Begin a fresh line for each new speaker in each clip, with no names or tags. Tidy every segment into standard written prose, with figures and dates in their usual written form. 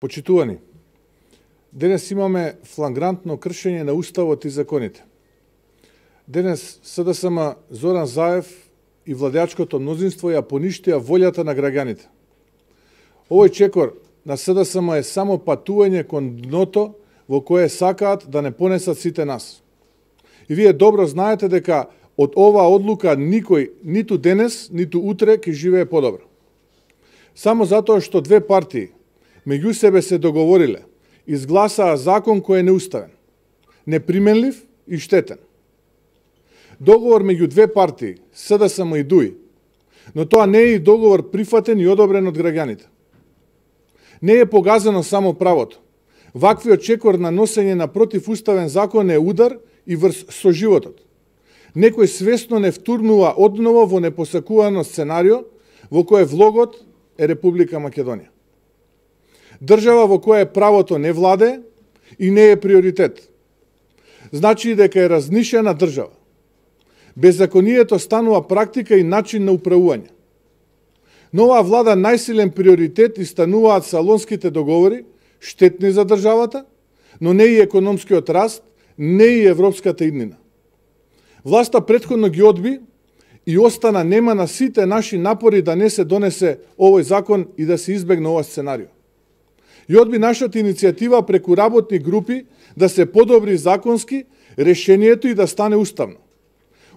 Почитувани, денес имаме флагрантно кршење на Уставот и законите. Денес СДСМ Зоран Заев и владеачкото мнозинство ја поништија волјата на граѓаните. Овој чекор на СДСМ е само патување кон дното во кое сакаат да не понесат сите нас. И вие добро знаете дека од оваа одлука никој ниту денес, ниту утре ќе живее подобро. Само затоа што две партии меѓу себе се договориле, изгласаа закон кој е неуставен, неприменлив и штетен. Договор меѓу две партии, СДСМ и ДУИ, но тоа не е и договор прифатен и одобрен од граѓаните. Не е погазено само правото. Ваквиот чекор на носење на противуставен закон е удар и врз со животот. Некој свесно не втурнува одново во непосакувано сценарио во кое влогот е Република Македонија. Држава во која правото не владее и не е приоритет. Значи дека е разнишена држава. Беззаконието станува практика и начин на управување. Нова влада најсилен приоритет и стануваат салонските договори, штетни за државата, но не и економскиот раст, не и европската иднина. Власта претходно ги одби и остана нема на сите наши напори да не се донесе овој закон и да се избегне ова сценарио. И одби нашата иницијатива преку работни групи да се подобри законски решението и да стане уставно.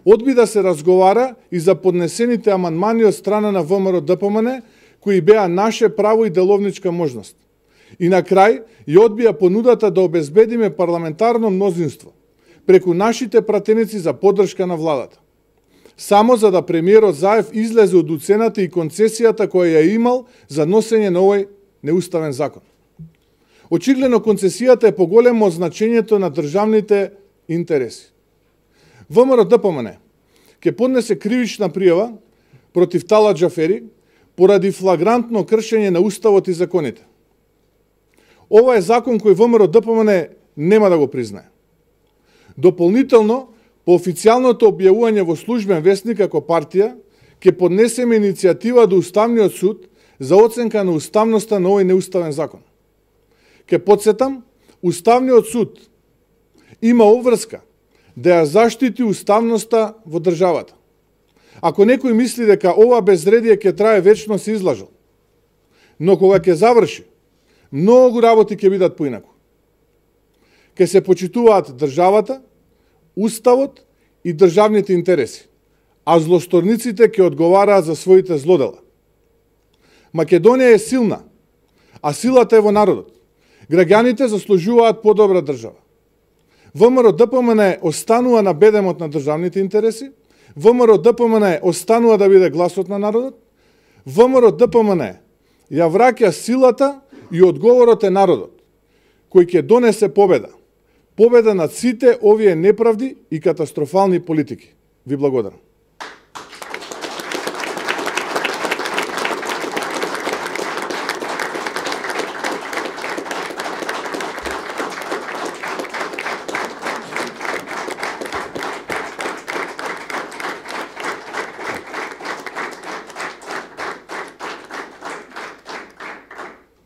Одби да се разговара и за поднесените амандмани од страна на ВМРО ДПМН, кои беа наше право и деловничка можност. И на крај, и одбија понудата да обезбедиме парламентарно мнозинство преку нашите пратеници за поддршка на владата. Само за да премиерот Заев излезе од уцената и концесијата која ја имал за носење на овој неуставен закон. Очигледно концесијата е поголемо од значењето на државните интереси. ВМРО ДПМН ќе поднесе кривична пријава против Талат Џафери поради флагрантно кршење на Уставот и законите. Ова е закон кој ВМРО ДПМН нема да го признае. Дополнително, по официјалното објавување во службен весник како партија, ќе поднесеме иницијатива до Уставниот суд за оценка на уставноста на овој неуставен закон. Ке подсетам, Уставниот суд има обврска да ја заштити уставноста во државата. Ако некој мисли дека ова безредие ќе трае вечно, се излажал. Но кога ќе заврши, многу работи ќе бидат поинаку. Ке се почитуваат државата, уставот и државните интереси, а злосторниците ќе одговараат за своите злодела. Македонија е силна, а силата е во народот. Граѓаните заслужуваат подобра држава. ВМРО ДПМН останува на бедемот на државните интереси, ВМРО ДПМН останува да биде гласот на народот, ВМРО ДПМН ја враќа силата и одговорот е народот, кој ќе донесе победа. Победа над сите овие неправди и катастрофални политики. Ви благодарам.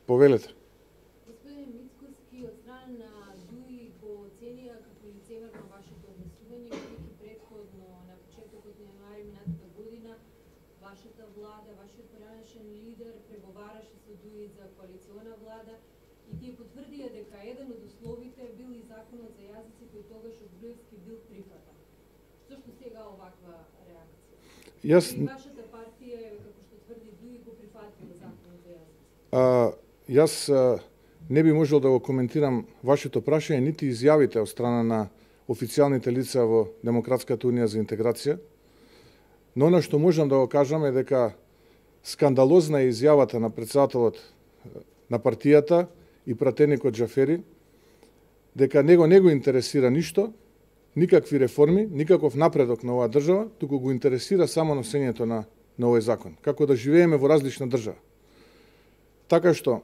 Повелете.
Господин Мицкоски, од страна на ДУИ го оценија како лицемерно вашето однесување, бидејќи претходно на почетокот на јануари минатата година вашата влада, вашиот поранешен лидер преговараше со ДУИ за коалициона влада и тие потврдија дека еден од условите бил и законот за јазици кој тогаш од Груевски бил прифатен. Зошто сега оваква реакција? Вашата партија, како што тврди ДУИ, го прифатила законот за јазици.
Јас не би можел да го коментирам вашето прашање, нити изјавите од страна на официјалните лица во Демократската унија за интеграција, но она што можам да го кажам е дека скандалозна е изјавата на претседателот на партијата и пратеникот Џафери, дека него не го интересира ништо, никакви реформи, никаков напредок на оваа држава, туку го интересира само носењето на овој закон, како да живееме во различна држава. Така што,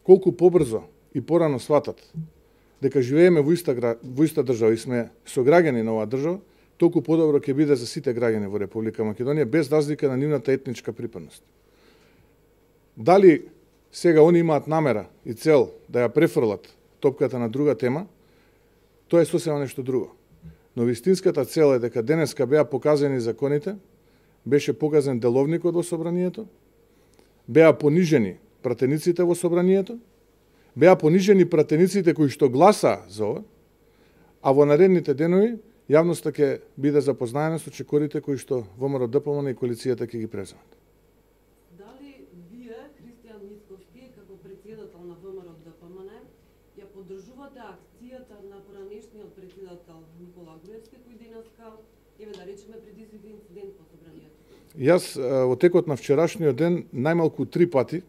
колку побрзо и порано сватат дека живееме во иста држава и сме сограѓани на оваа држава, толку подобро ќе биде за сите граѓани во Република Македонија, без разлика на нивната етничка припадност. Дали Сега они имаат намера и цел да ја префрлат топката на друга тема, тоа е сосема нешто друго. Но вистинската цел е дека денеска беа показани законите, беше показан деловникот во собранието, беа понижени пратениците во собранието, беа понижени пратениците кои што гласа за ова, а во наредните денови јавноста ќе биде запознаена со чекорите кои што ВМРО ДПМН и коалицијата ќе ги преземат.
Дали вие, Христијан Мицковски, како председател на ВМРО ДПМН, ја поддржувате акцијата на поранешниот председател Никола Груевски, кој денеска, да речеме, предизвика инцидент по собранието?
Јас во текот на вчерашниот ден најмалку 3 пати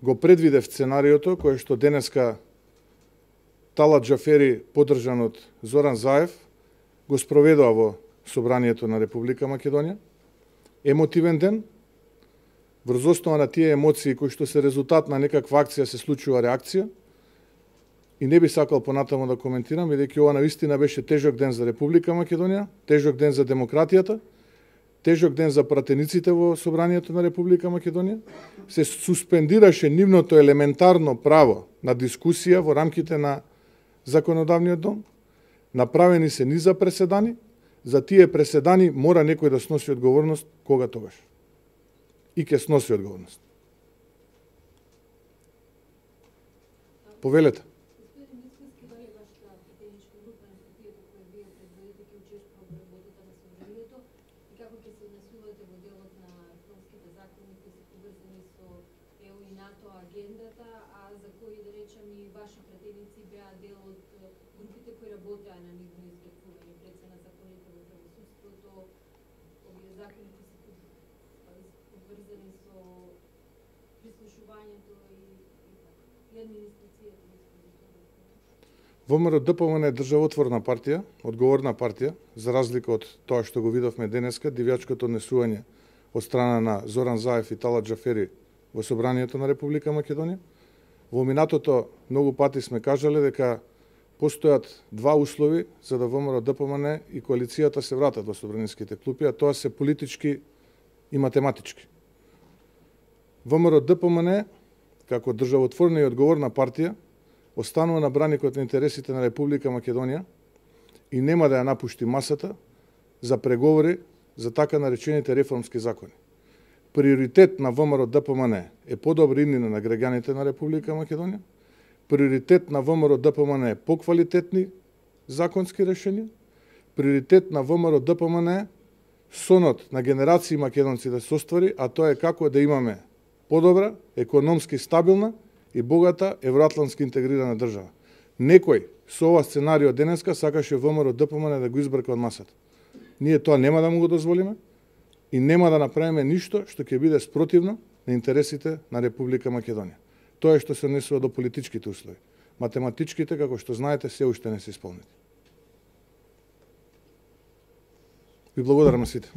го предвидев сценариото кое што денеска Талат Џафери, поддржан од Зоран Заев, го спроведува во собранието на Република Македонија. Емотивен ден, врз основа на тие емоции кои што се резултат на некаква акција се случува реакција. И не би сакал понатаму да коментирам, бидејќи ова навистина беше тежок ден за Република Македонија, тежок ден за демократијата, тежок ден за пратениците во собранието на Република Македонија. Се суспендираше нивното елементарно право на дискусија во рамките на законодавниот дом. Направени се низа преседани, за тие преседани мора некој да сноси одговорност кога тогаш. И ќе сноси одговорност. Повелете.
Агендата, а за кои, да речем, и ваши пратеници беа дел од групите кои работеа на нивно изготвување пред на законите во правосудството, овие закони кои се поврзани со прислушувањето и администрацијата.
ВМРО ДПМН е државотворна партија, одговорна партија, за разлика од тоа што го видовме денеска, дивјачкото однесување од страна на Зоран Заев и Талат Џафери во собранието на Република Македонија. Во минатото многу пати сме кажале дека постојат два услови за да ВМРО ДПМН и коалицијата се вратат во собраниските клупи, а тоа се политички и математички. ВМРО ДПМН, како државотворна и одговорна партија, останува на браникот на интересите на Република Македонија и нема да ја напушти масата за преговори за така наречените реформски закони. Приоритет на ВМРО ДПМН е подобра иднина на граѓаните на Република Македонија. Приоритет на ВМРО ДПМН е поквалитетни законски решенија. Приоритет на ВМРО ДПМН е сонот на генерации македонци да се оствари, а тоа е како да имаме подобра, економски стабилна и богата евроатлантски интегрирана држава. Некој со ова сценарио денеска сакаше ВМРО ДПМН да го избрка од масата. Ние тоа нема да му го дозволиме и нема да направиме ништо што ќе биде спротивно на интересите на Република Македонија. Тоа е што се однесува до политичките услови. Математичките, како што знаете, се уште не се исполнети. Ви благодарам на сите.